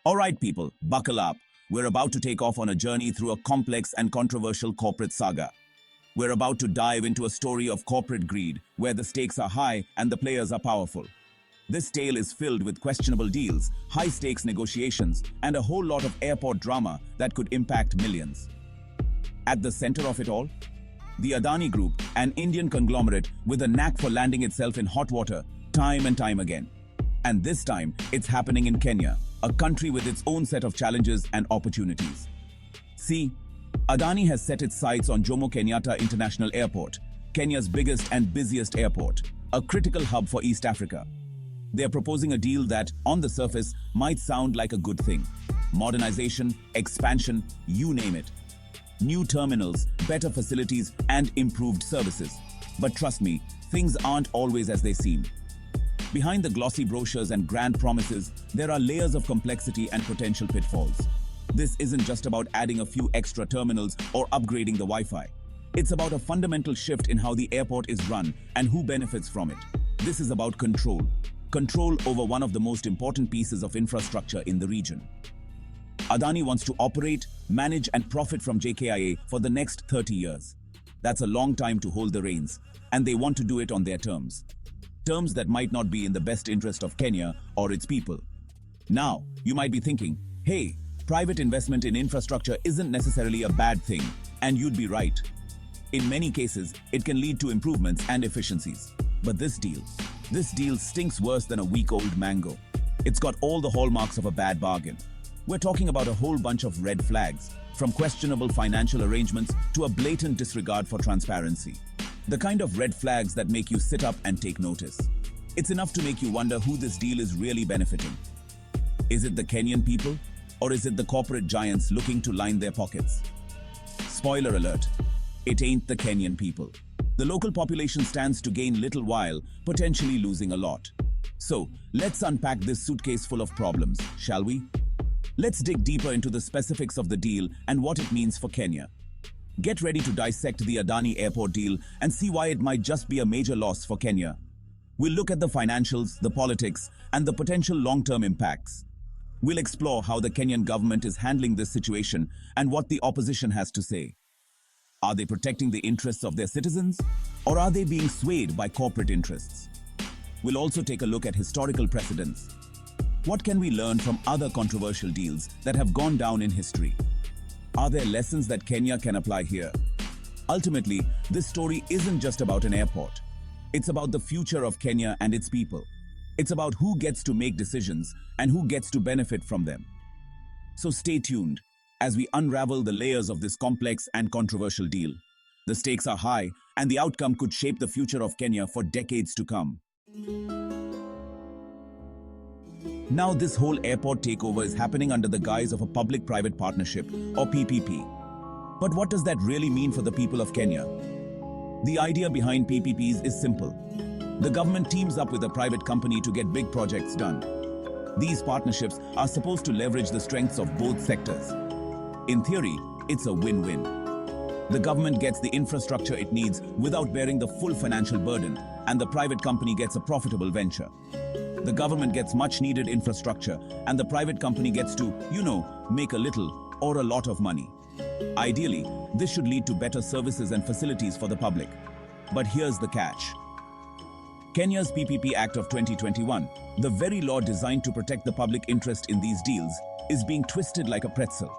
Alright people, buckle up. We're about to take off on a journey through a complex and controversial corporate saga. We're about to dive into a story of corporate greed, where the stakes are high and the players are powerful. This tale is filled with questionable deals, high-stakes negotiations, and a whole lot of airport drama that could impact millions. At the center of it all, the Adani Group, an Indian conglomerate with a knack for landing itself in hot water time and time again. And this time, it's happening in Kenya, a country with its own set of challenges and opportunities. See, Adani has set its sights on Jomo Kenyatta International Airport, Kenya's biggest and busiest airport, a critical hub for East Africa. They are proposing a deal that, on the surface, might sound like a good thing. Modernization, expansion, you name it. New terminals, better facilities, and improved services. But trust me, things aren't always as they seem. Behind the glossy brochures and grand promises, there are layers of complexity and potential pitfalls. This isn't just about adding a few extra terminals or upgrading the Wi-Fi. It's about a fundamental shift in how the airport is run and who benefits from it. This is about control. Control over one of the most important pieces of infrastructure in the region. Adani wants to operate, manage and profit from JKIA for the next 30 years. That's a long time to hold the reins, and they want to do it on their terms. Terms that might not be in the best interest of Kenya or its people. Now, you might be thinking, hey, private investment in infrastructure isn't necessarily a bad thing, and you'd be right. In many cases, it can lead to improvements and efficiencies. But this deal stinks worse than a week-old mango. It's got all the hallmarks of a bad bargain. We're talking about a whole bunch of red flags, from questionable financial arrangements to a blatant disregard for transparency. The kind of red flags that make you sit up and take notice. It's enough to make you wonder who this deal is really benefiting. Is it the Kenyan people? Or is it the corporate giants looking to line their pockets? Spoiler alert, it ain't the Kenyan people. The local population stands to gain little while potentially losing a lot. So, let's unpack this suitcase full of problems, shall we? Let's dig deeper into the specifics of the deal and what it means for Kenya. Get ready to dissect the Adani Airport deal and see why it might just be a major loss for Kenya. We'll look at the financials, the politics, and the potential long-term impacts. We'll explore how the Kenyan government is handling this situation and what the opposition has to say. Are they protecting the interests of their citizens, or are they being swayed by corporate interests? We'll also take a look at historical precedents. What can we learn from other controversial deals that have gone down in history? Are there lessons that Kenya can apply here? Ultimately, this story isn't just about an airport. It's about the future of Kenya and its people. It's about who gets to make decisions and who gets to benefit from them. So stay tuned as we unravel the layers of this complex and controversial deal. The stakes are high, and the outcome could shape the future of Kenya for decades to come. Now, this whole airport takeover is happening under the guise of a public-private partnership, or PPP. But what does that really mean for the people of Kenya? The idea behind PPPs is simple. The government teams up with a private company to get big projects done. These partnerships are supposed to leverage the strengths of both sectors. In theory, it's a win-win. The government gets the infrastructure it needs without bearing the full financial burden, and the private company gets a profitable venture. The government gets much-needed infrastructure, and the private company gets to, make a little or a lot of money. Ideally, this should lead to better services and facilities for the public. But here's the catch. Kenya's PPP Act of 2021, the very law designed to protect the public interest in these deals, is being twisted like a pretzel.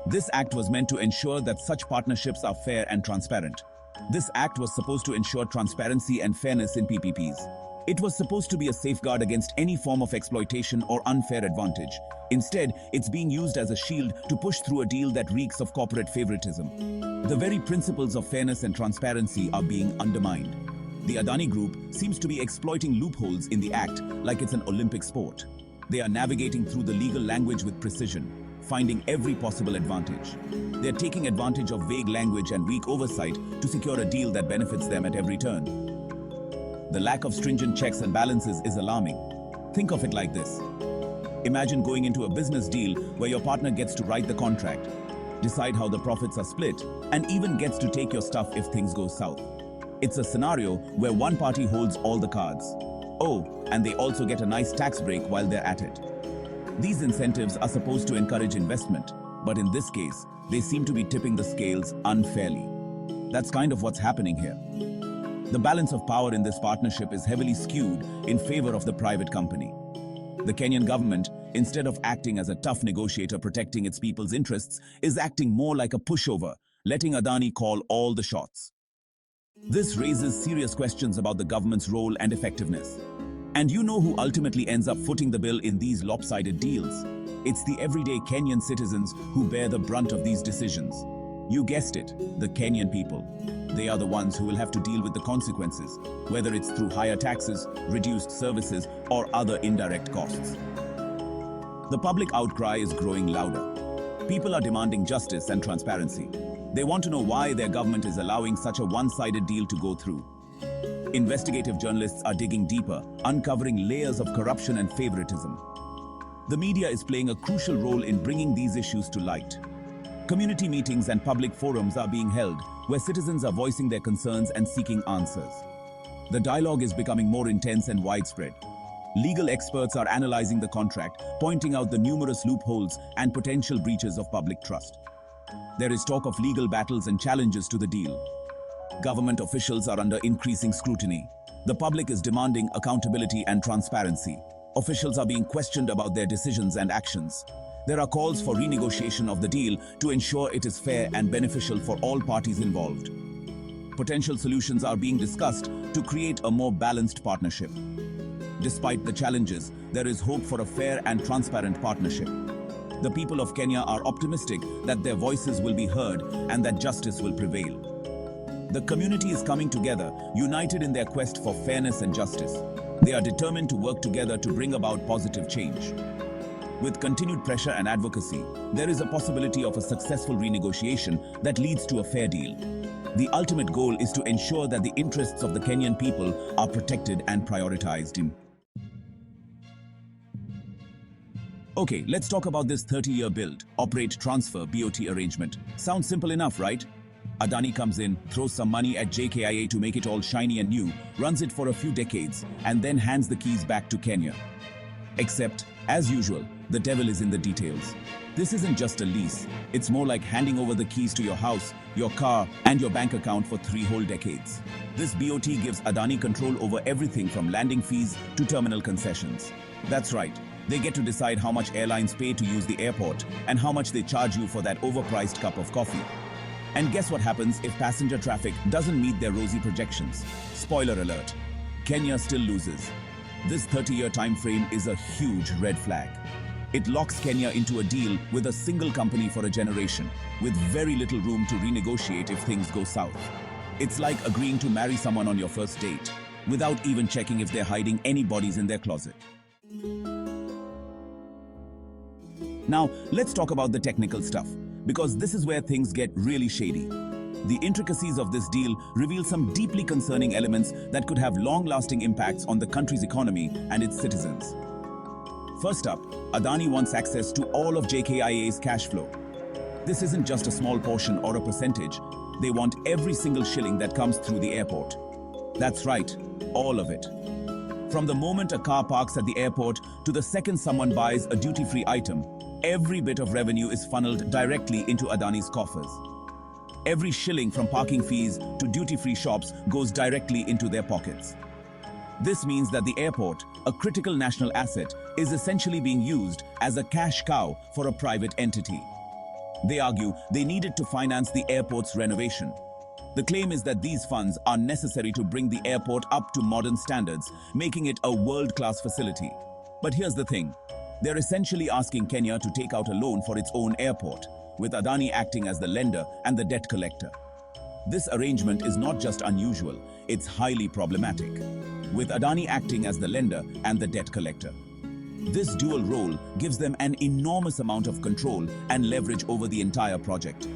This act was meant to ensure that such partnerships are fair and transparent. This act was supposed to ensure transparency and fairness in PPPs. It was supposed to be a safeguard against any form of exploitation or unfair advantage. Instead, it's being used as a shield to push through a deal that reeks of corporate favoritism. The very principles of fairness and transparency are being undermined. The Adani Group seems to be exploiting loopholes in the act like it's an Olympic sport. They are navigating through the legal language with precision, finding every possible advantage. They're taking advantage of vague language and weak oversight to secure a deal that benefits them at every turn. The lack of stringent checks and balances is alarming. Think of it like this. Imagine going into a business deal where your partner gets to write the contract, decide how the profits are split, and even gets to take your stuff if things go south. It's a scenario where one party holds all the cards. Oh, and they also get a nice tax break while they're at it. These incentives are supposed to encourage investment, but in this case, they seem to be tipping the scales unfairly. That's kind of what's happening here. The balance of power in this partnership is heavily skewed in favor of the private company. The Kenyan government, instead of acting as a tough negotiator protecting its people's interests, is acting more like a pushover, letting Adani call all the shots. This raises serious questions about the government's role and effectiveness. And you know who ultimately ends up footing the bill in these lopsided deals? It's the everyday Kenyan citizens who bear the brunt of these decisions. You guessed it, the Kenyan people. They are the ones who will have to deal with the consequences, whether it's through higher taxes, reduced services, or other indirect costs. The public outcry is growing louder. People are demanding justice and transparency. They want to know why their government is allowing such a one-sided deal to go through. Investigative journalists are digging deeper, uncovering layers of corruption and favoritism. The media is playing a crucial role in bringing these issues to light. Community meetings and public forums are being held, where citizens are voicing their concerns and seeking answers. The dialogue is becoming more intense and widespread. Legal experts are analyzing the contract, pointing out the numerous loopholes and potential breaches of public trust. There is talk of legal battles and challenges to the deal. Government officials are under increasing scrutiny. The public is demanding accountability and transparency. Officials are being questioned about their decisions and actions. There are calls for renegotiation of the deal to ensure it is fair and beneficial for all parties involved. Potential solutions are being discussed to create a more balanced partnership. Despite the challenges, there is hope for a fair and transparent partnership. The people of Kenya are optimistic that their voices will be heard and that justice will prevail. The community is coming together, united in their quest for fairness and justice. They are determined to work together to bring about positive change. With continued pressure and advocacy, there is a possibility of a successful renegotiation that leads to a fair deal. The ultimate goal is to ensure that the interests of the Kenyan people are protected and prioritized. Okay, let's talk about this 30-year build, operate, transfer, BOT arrangement. Sounds simple enough, right? Adani comes in, throws some money at JKIA to make it all shiny and new, runs it for a few decades, and then hands the keys back to Kenya. Except, as usual, the devil is in the details. This isn't just a lease. It's more like handing over the keys to your house, your car, and your bank account for 3 whole decades. This BOT gives Adani control over everything from landing fees to terminal concessions. That's right. They get to decide how much airlines pay to use the airport and how much they charge you for that overpriced cup of coffee. And guess what happens if passenger traffic doesn't meet their rosy projections? Spoiler alert, Kenya still loses. This 30-year time frame is a huge red flag. It locks Kenya into a deal with a single company for a generation, with very little room to renegotiate if things go south. It's like agreeing to marry someone on your first date, without even checking if they're hiding any bodies in their closet. Now, let's talk about the technical stuff, because this is where things get really shady. The intricacies of this deal reveal some deeply concerning elements that could have long-lasting impacts on the country's economy and its citizens. First up, Adani wants access to all of JKIA's cash flow. This isn't just a small portion or a percentage. They want every single shilling that comes through the airport. That's right, all of it. From the moment a car parks at the airport to the second someone buys a duty-free item, every bit of revenue is funneled directly into Adani's coffers. Every shilling from parking fees to duty-free shops goes directly into their pockets. This means that the airport, a critical national asset, is essentially being used as a cash cow for a private entity. They argue they need it to finance the airport's renovation. The claim is that these funds are necessary to bring the airport up to modern standards, making it a world-class facility. But here's the thing. They're essentially asking Kenya to take out a loan for its own airport, with Adani acting as the lender and the debt collector. This arrangement is not just unusual, it's highly problematic, with Adani acting as the lender and the debt collector. This dual role gives them an enormous amount of control and leverage over the entire project.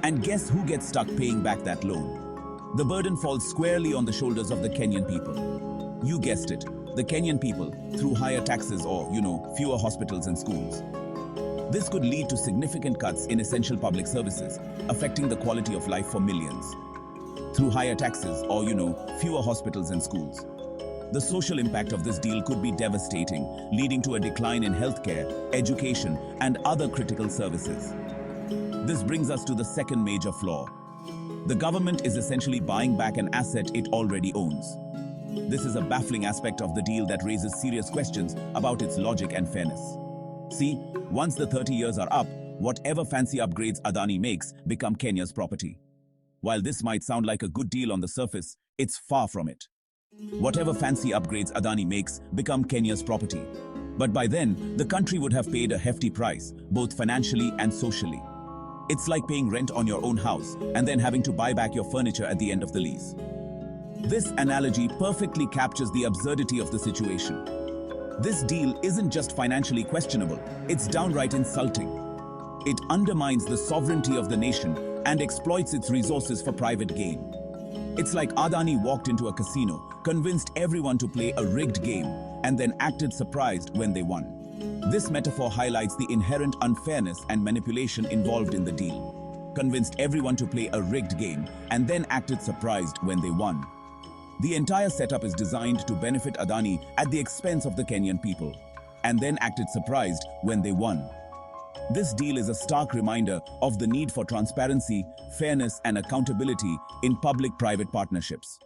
And guess who gets stuck paying back that loan? The burden falls squarely on the shoulders of the Kenyan people. You guessed it, the Kenyan people, through higher taxes or, fewer hospitals and schools. This could lead to significant cuts in essential public services, affecting the quality of life for millions. Through higher taxes or, fewer hospitals and schools. The social impact of this deal could be devastating, leading to a decline in healthcare, education, and other critical services. This brings us to the second major flaw. The government is essentially buying back an asset it already owns. This is a baffling aspect of the deal that raises serious questions about its logic and fairness. See, once the 30 years are up, whatever fancy upgrades Adani makes become Kenya's property. While this might sound like a good deal on the surface, it's far from it. Whatever fancy upgrades Adani makes become Kenya's property. But by then, the country would have paid a hefty price, both financially and socially. It's like paying rent on your own house and then having to buy back your furniture at the end of the lease. This analogy perfectly captures the absurdity of the situation. This deal isn't just financially questionable, it's downright insulting. It undermines the sovereignty of the nation and exploits its resources for private gain. It's like Adani walked into a casino, convinced everyone to play a rigged game, and then acted surprised when they won. This metaphor highlights the inherent unfairness and manipulation involved in the deal. Convinced everyone to play a rigged game, and then acted surprised when they won. The entire setup is designed to benefit Adani at the expense of the Kenyan people, and then acted surprised when they won. This deal is a stark reminder of the need for transparency, fairness, and accountability in public-private partnerships.